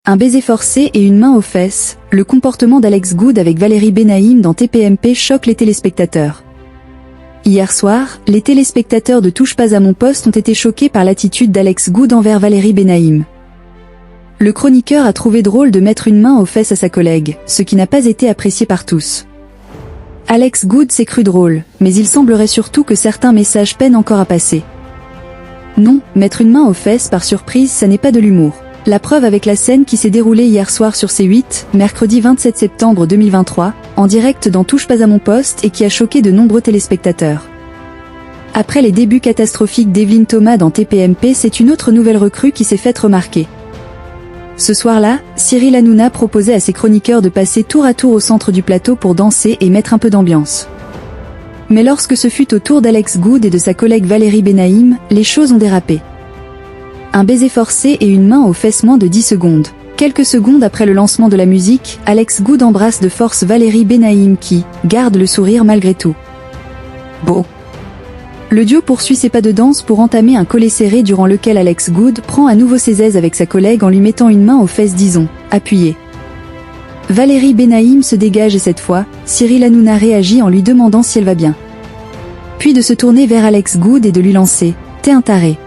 Un baiser forcé et une main aux fesses, le comportement d'Alex Goode avec Valérie Benaïm dans TPMP choque les téléspectateurs. Hier soir, les téléspectateurs de Touche pas à mon poste ont été choqués par l'attitude d'Alex Goode envers Valérie Benaïm. Le chroniqueur a trouvé drôle de mettre une main aux fesses à sa collègue, ce qui n'a pas été apprécié par tous. Alex Goode s'est cru drôle, mais il semblerait surtout que certains messages peinent encore à passer. Non, mettre une main aux fesses par surprise, ça n'est pas de l'humour. La preuve avec la scène qui s'est déroulée hier soir sur C8, mercredi 27 septembre 2023, en direct dans Touche pas à mon poste et qui a choqué de nombreux téléspectateurs. Après les débuts catastrophiques d'Evelyne Thomas dans TPMP, c'est une autre nouvelle recrue qui s'est faite remarquer. Ce soir-là, Cyril Hanouna proposait à ses chroniqueurs de passer tour à tour au centre du plateau pour danser et mettre un peu d'ambiance. Mais lorsque ce fut au tour d'Alex Goode et de sa collègue Valérie Benaïm, les choses ont dérapé. Un baiser forcé et une main aux fesses moins de 10 secondes. Quelques secondes après le lancement de la musique, Alex Goode embrasse de force Valérie Benaïm qui garde le sourire malgré tout. Bon. Le duo poursuit ses pas de danse pour entamer un collet serré durant lequel Alex Goode prend à nouveau ses aises avec sa collègue en lui mettant une main aux fesses, disons, appuyée. Valérie Benaïm se dégage et cette fois, Cyril Hanouna réagit en lui demandant si elle va bien. Puis de se tourner vers Alex Goode et de lui lancer « T'es un taré ».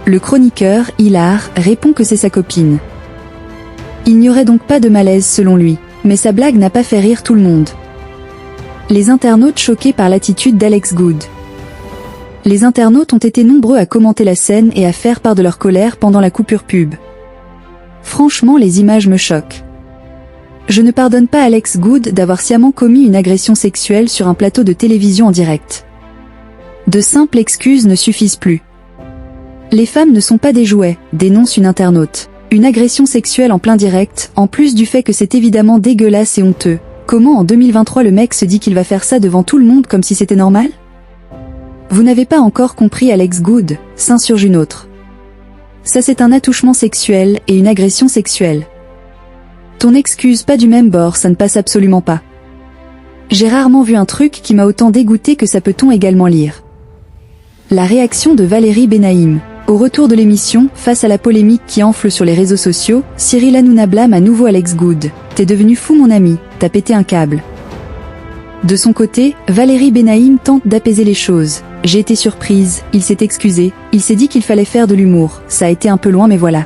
Le chroniqueur, hilar, répond que c'est sa copine. Il n'y aurait donc pas de malaise selon lui, mais sa blague n'a pas fait rire tout le monde. Les internautes choqués par l'attitude d'Alex Goode. Les internautes ont été nombreux à commenter la scène et à faire part de leur colère pendant la coupure pub. Franchement, les images me choquent. Je ne pardonne pas Alex Goode d'avoir sciemment commis une agression sexuelle sur un plateau de télévision en direct. De simples excuses ne suffisent plus. Les femmes ne sont pas des jouets, dénonce une internaute. Une agression sexuelle en plein direct, en plus du fait que c'est évidemment dégueulasse et honteux. Comment en 2023 le mec se dit qu'il va faire ça devant tout le monde comme si c'était normal ? Vous n'avez pas encore compris Alex Goode, s'insurge une autre. Ça c'est un attouchement sexuel et une agression sexuelle. Ton excuse pas du même bord, ça ne passe absolument pas. J'ai rarement vu un truc qui m'a autant dégoûté que ça peut-on également lire. La réaction de Valérie Benaïm. Au retour de l'émission, face à la polémique qui enfle sur les réseaux sociaux, Cyril Hanouna blâme à nouveau Alex Goode. T'es devenu fou mon ami, t'as pété un câble. De son côté, Valérie Benaïm tente d'apaiser les choses. J'ai été surprise, il s'est excusé, il s'est dit qu'il fallait faire de l'humour, ça a été un peu loin mais voilà.